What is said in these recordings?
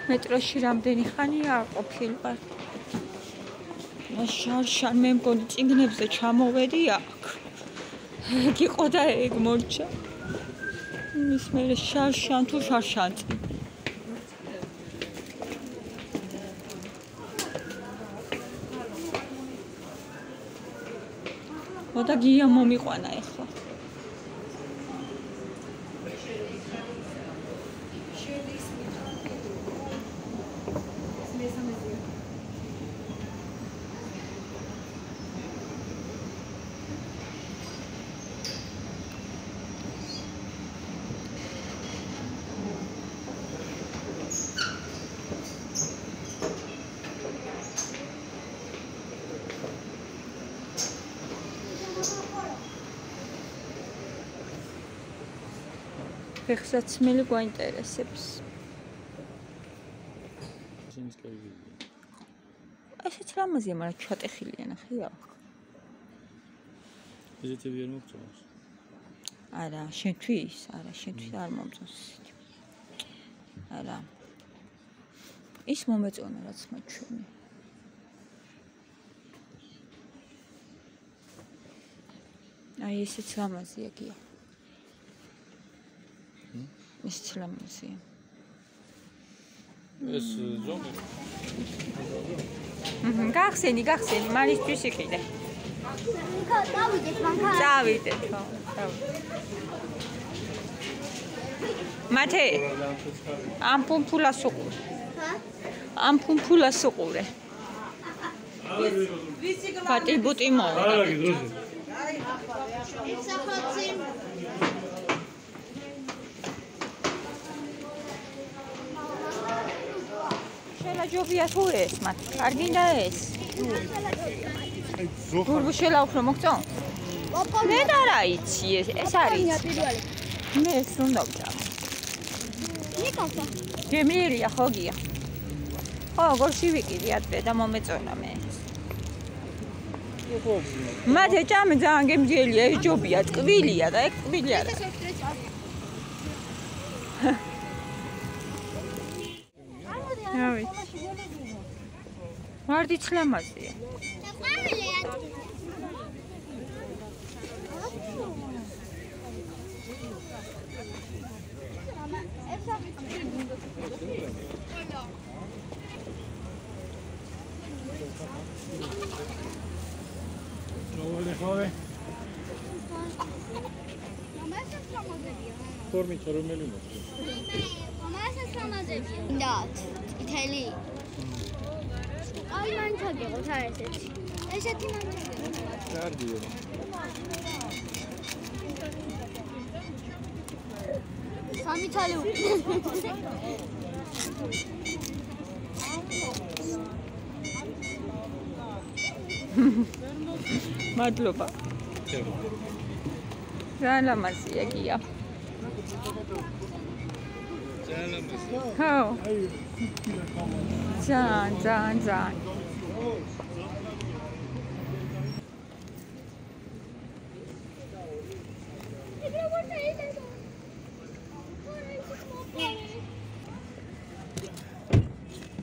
მეტროში რამდენი ხანია არ ყოფილვარ. შარშან მე მგონი წიგნებზე ჩამოვედი აქ. ეგ იყო და ეგ მორჩა. ის მე შარშან თუ შარშანწი. და გია მომიყვანა ახლა. ფეხსაცმელი გვაინტერესებს. ესეც რამაზია, მაგრამ ჩატეხილია ნახე აქ. ესეთი ვერ მოგწონს. არა, შენთვის, არა, შენთვის არ მომწონს. არა. ის მომეწონა რაც მაჩვენი. აი ესეც რამაზია გია. ის ცლამაზია. ეს ზოგი. გახსენი, მარისთვის იყიდე. დავიდეთ მანქანა. დავიდეთ, ხო. მათე. ამ პუმპულას უყურე. ამ პუმპულას უყურე. პატიბუტი მოვა. ჯობია თუ ეს მათ კარგინდა ეს გურბუ შელაუფრო მოგწონს მე და რა იცი ეს არის მე ეს უნდა ვჭამო ნიკოლა გემიერია ხო გია ხო გორში ვიყიდი ადრე და მომეწონა მე მათე ჭამე ძალიან გემრიელია ეს ჯობია ტკბილია და ეს ტკბილი არა ავი ვარდი ცლამაზია. ფორმით რომელი მოხდა? მამასაც სამაზებია. და ითელი. აი მან ჩაგეღოთ რა ესეთი. ესეთი მამაზია. კარგია. სამი თალი მადლობა. რა ლამაზია გია. ხო. ძალიან.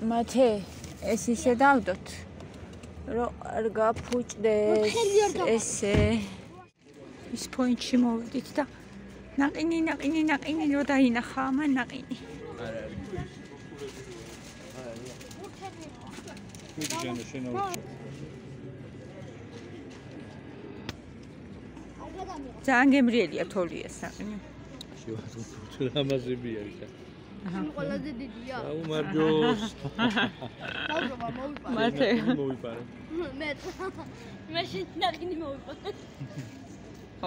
მათე ეს ისე დავდოთ რომ არ გაფუჭდეს ესე ის პოინტში მოვიდით და ნაყინი რო დაინახა ამან ნაყინი ძალიან გემრიელია თოლი ეს ნაყინი ლამაზებია იქა ყველაზე დიდია. აუ მარჯოს. მათე მოვიპარე. მე მაშინ ნაყინი მოვიპარე.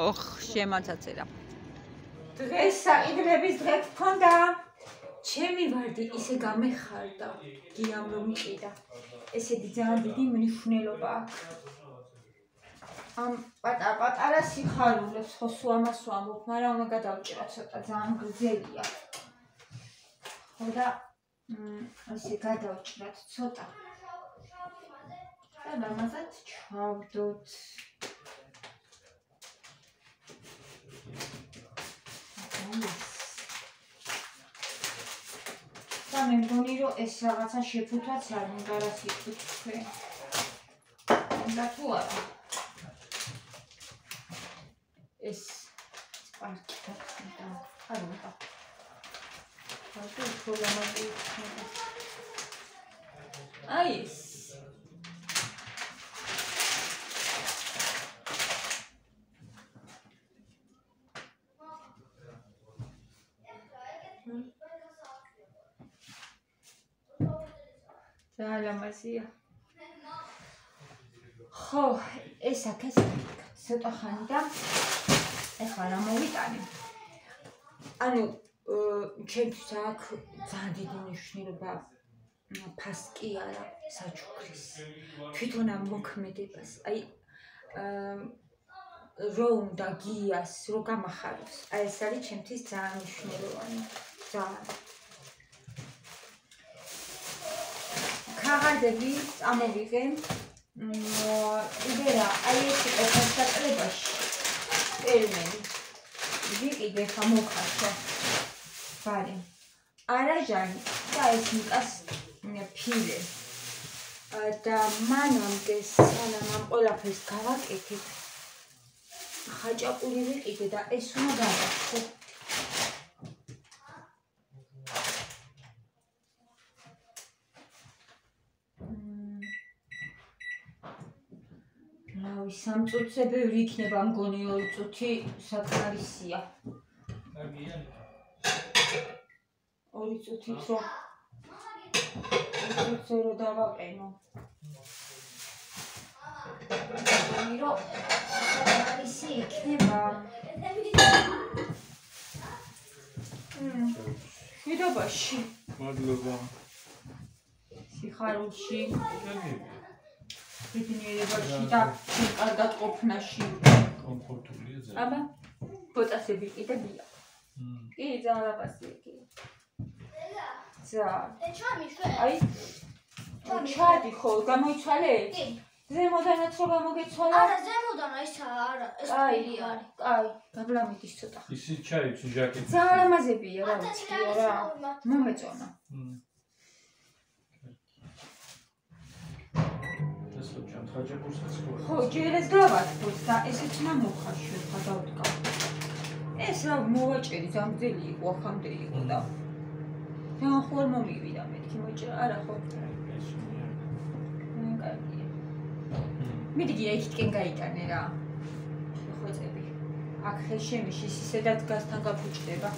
ოხ, შემაცაცერა. დღეს საიდრების დღე გქონდა. ჩემი ვარდი ისე გამეხარდა. გიამ რომ მიყიდა. ესეთი ძალიან დიდი მნიშვნელობა აქვს. ამ პატარა სიხარულებს ხო სულ ამას ვამბობ, მაგრამ უნდა გადავჭრა ცოტა ძალიან გრძელია. და ასე გადავჭრათ ცოტა. და ამასაც ჩავდოთ. და ცოტა მე მგონი რომ ეს რაღაცა შეფუთვაც არ უნდა რა სიფუთვე. და თუ არა. ეს პარკი და არ უნდა. ასე პრობლემები იქნება. აი ეს. ძალამაზია. ხო, ეს აქეს ცოტა ხანი და ეხლა რა მოვიტანე. ანუ ჩემთვის აქ ძალიან დიდი მნიშვნელობა ფასკი არა საჩუქრის. თვითონ ამ მოქმედებას. აი რო უნდა გიას რო გამახაროს. აი ეს არის ჩემთვის ძალიან მნიშვნელოვანი. ძალიან ქაღალდები ამოვიღე. იდეა აი ეს პასტაკლებაში ელმენი. ვიყიდე ხა მოკარჩა. ბარი. არაჟანი და ეს ნიკას ფილე. და მანამდე სანამ ამ ყველაფერს გავაკეთებ ხაჭაპური ვიყიდე და ეს უნდა გავაკეთო. რავი, 3 წუთზე ბევრი იქნება მგონი 2 წუთი საკმარისია. 2 წუთით რო ზერო დავაყენო. მგონი რომ საკმარისი იქნება. შვიდობაში. მადლობა. სიხარულში. ბედნიერებაში და კარგად ყოფნაში. კომფორტულია ძალიან. აბა, ბოტასები კიდებია. კი, ძალიან ლაპასია კი. აი, ჩადი ხო, გამოიცვალე? კი. ზემოდანაც რო გამოგეცვალა? არა, ზემოდან ეს არა, ეს ფილი არის. აი, გაბლამიდის ცოტა. ისი ჩაიცი ჟაკეტი. ძალიან ლამაზებია რა ვიცი რა. მომეწონა. ხო, ჯერ ეს გავაკეთოთ და ესეც მომხარშო ხა დავდგა. ეს რა მოვაჭერი ზამძელი იყო, ახამდე იყო და რა ხوار მომივიდა მეთქი მოჭრა არა ხო? კარგია. მიდი იქითკენ გაიტანე რა. ხოწები. აქ ხელშემიში ისედაც გასთან გაფუჭდება.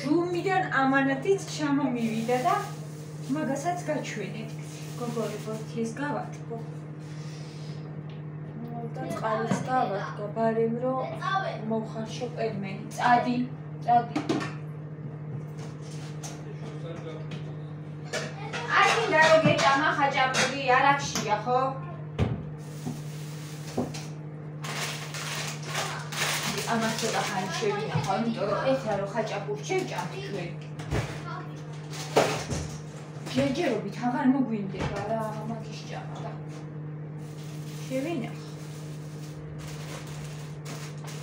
ჯუმიდან ამანათიც ჩამომივიდა და მაგასაც გაჩვენეთ. გოგოებო, ეს გავათქო. და წყალს გავათქო, ბარემ რომ მოვხარშო პერმენი. წადი. აი, და რო გეტანა ხაჭაპური არახშია, ხო? ამას ცოტა ხანი შევინახავ, იმიტომ რომ ეს რა ხაჭაპური შევჭამთ ჩვენ. ჯერჯერობით აღარ მოგვინდება რა მაგის ჭამა და შევინახავ.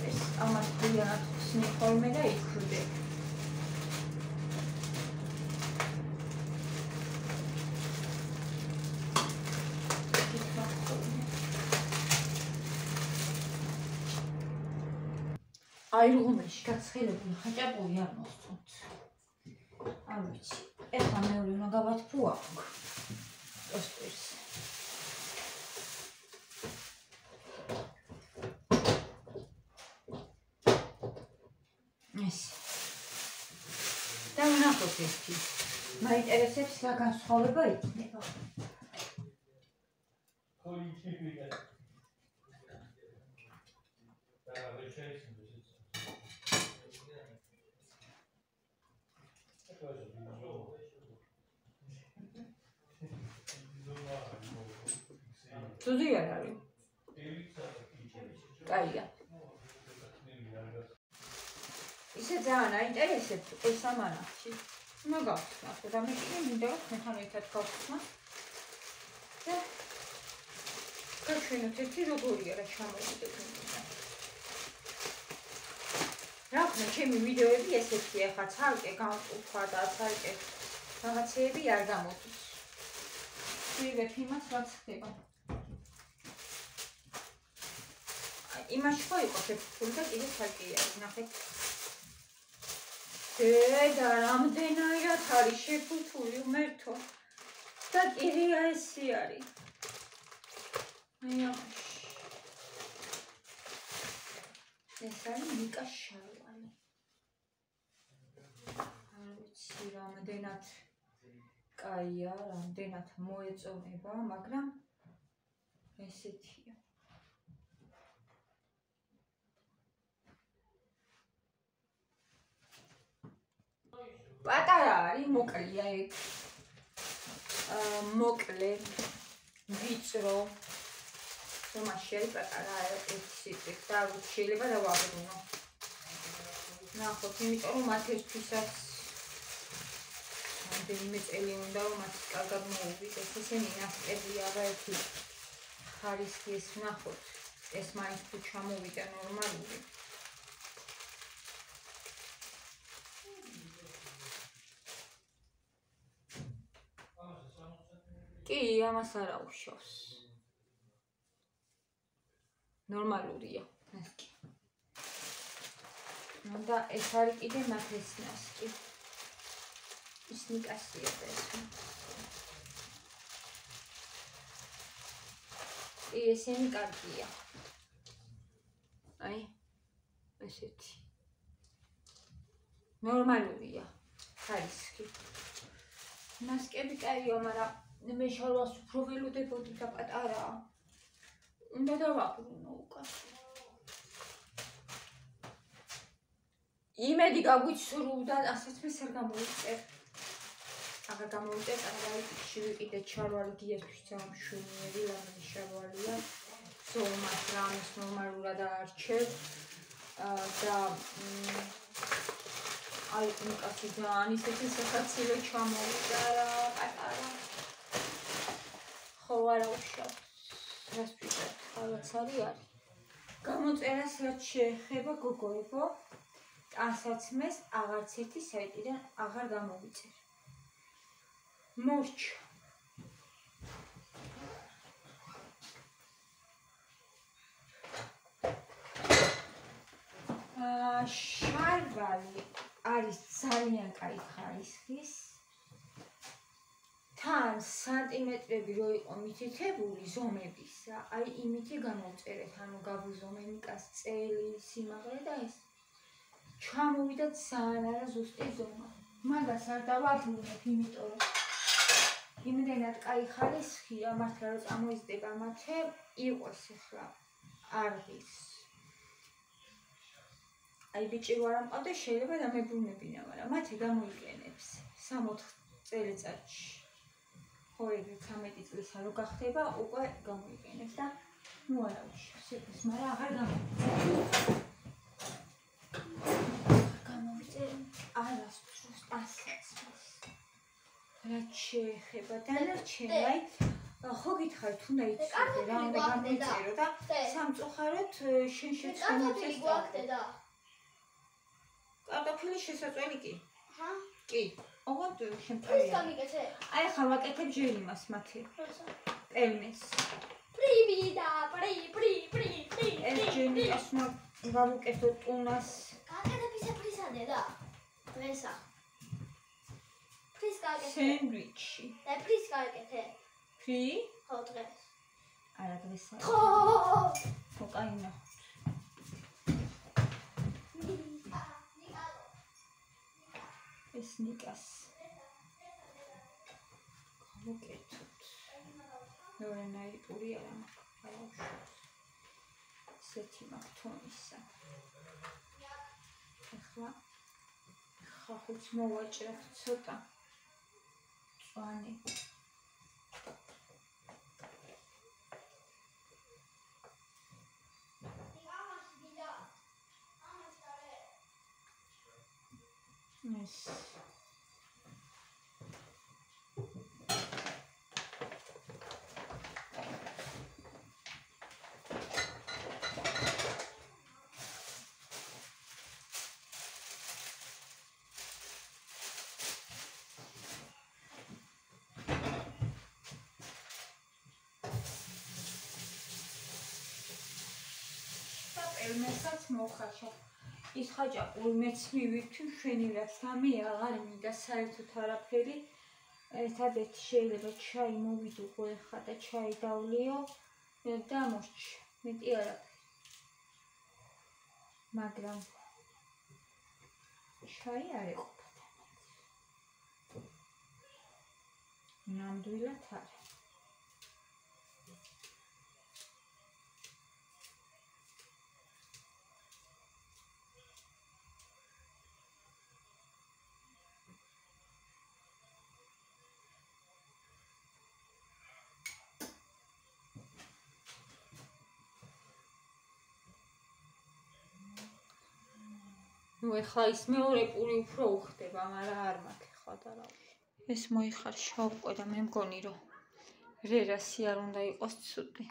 ეს ამას ხულიანად ხსნი ხოლმე და იქვდე. აი რუღუნაში გაცხელებული ხაჭაპური არ მოსწონთ. არ ვიცი. ეხლა მეორე უნდა გავათფო აქ. ტოსტერს. ეს. და ვნახოთ ერთი. მაინტერესებს რა განსხვავება იქნება. ძუძი არ არის. კაია. ისე ძალიან აინტერესებს ეს ამანახში. მაგავხსნათ და მე კი მინდა რომ თქვენთან ერთად გავხსნათ. და გაჩვენოთ ერთი როგორია რა ჩამოვიდეთ მინდა. რა ხნა ჩემი ვიდეოები ესეთია ხა ცალკე გამყუთხვა და ცალკე რაღაცეები არ გამოდის. ვიღებ იმას რაც ხდება. იმაში ხო იყოს ეფექტური და კიდე ცალკე არის ნახეთ. და რამდენად არის შეფუთული უმერთო და კიდია ესი არის. ეს არის ნიკას შარვალი. არ ვიცი რამდენად კაია, რამდენად მოეწონება, მაგრამ ესეთია. პატარა არის, მოკლეა ეგ. მოკლე, ვიწრო. რომაში არის პატარა ერთი სიტყვით და შეიძლება დავაბრუნო. ნახოთ, იმიტომ რომ მათ ერთისას რამდენიმე წელი უნდა რომ მათ კარგად მოუვიდეთ. ესენი ნასტებია და ერთი ხარისხი ეს ნახოთ. ეს მაინც თუ ჩამოვიდა ნორმალური. კი, ამას არ აუშავს. ნორმალურია, ნასკი. და ეს არის კიდე მათ ეს ნასკი. ის ნიკასია და ეს. ესენი კარგია. აი, ესეთი. ნორმალურია, ხარისხი. ნასკები კაია, მაგრამ მე შარვას უფრო ველოდებოდი და პატარაა. უნდა დავაბრუნო უკან. იმედი გაგვიცრუდა, ასეც მე არ გამოვიწერ. აღარ გამოვიწერ, აღარ ვიყიდე შარვალი გიესთვის სამშვენიერი ლამაზი შარვალია. ზომად რამის ნორმალურად არჩევ და აი ნიკასი ძალიან ისეთი სახაცილო ჩამოვიდა რა პატარა. ხო არა უშავს. რას ვიტყვი, რაღაც არის. გამოწერას რაც შეეხება გოგოებო, ტანსაცმეს აღარც ერთი საიტიდან აღარ გამოვიწერ. მორჩა. შარვალი არის ძალიან კაი ხარისხის. თან სანტიმეტრები რო იყო მითითებული ზომებისა, აი იმითი გამოვწერეთ, ანუ გავუზომე ნიკას წელი, სიმაღლე და ეს. ჩამოვიდა ძალიან არა ზუსტი ზომა. მაგას არ დავაბრუნებ, იმიტომ რომ იმდენად კაი ხარისხია, მართლა რომ წამოიზრდება მათე, იყოს ახლა არღის. აი ბიჭი ვარ ამყავდა, შეიძლება დამებრუნებინა, მაგრამ მათე გამოიყენებს 3-4 წელიწადში. ხო, ეგ 13 წლის რო გახდება, უკვე გამოიყენებს და ნუ არა უშავს ეს, მაგრამ აღარ გამოვიწერ არასდროს ტანსაცმეს. რაც შეეხება დანარჩენი, აი ხო გითხარით, უნდა იცოდე რა უნდა გამოვიწერო და სამწუხაროდ შენ შეცდომებს და კარტოფილის შესაწველი კი. ჰა? კი. ოღონდ შემწევია. გამიკეთე. აი ახლა ვაკეთებ ჯერ იმას მათი. პელმეს. პრივიდა, პრი. ეს ჯერ ისმა გავუკეთო ტუნას. გაკეთებ ისე ფრისადე და. მესა. ფრის გაკეთე. სენდვიჩი. და ფრის გაკეთე. ფრი? ხო დღეს. არა დღეს არა. ხო, კაი ნახოთ. ეს ნიკას გავუკეთოთ. ნორენაი პური არა მაქვს. ესეთი მაქვს თონისა. ახლა ხახუც მოვაჭრათ ცოტა. წვანი. ეს ელმესაც მოხაჩა. ის ხაჭაპური მეც მივირთვი მშვენივრად სამი აღარ მინდა საერთოდ არაფერი. ერთადერთი შეიძლება ჩაი მოვიდუღო ეხლა და ჩაი დავლიო და მოსჩი. მეტი არაფერი. მაგრამ ჩაი არ ეყოფა თანაც. ნამდვილად არა. ნუ ეხლა ის მეორე პური უფრო უხდება, მაგრამ არ მაქვს ეხლა და რა. ეს მოიხარშა უკვე და მე მგონი რომ რერასი არ უნდა იყოს ცუდი.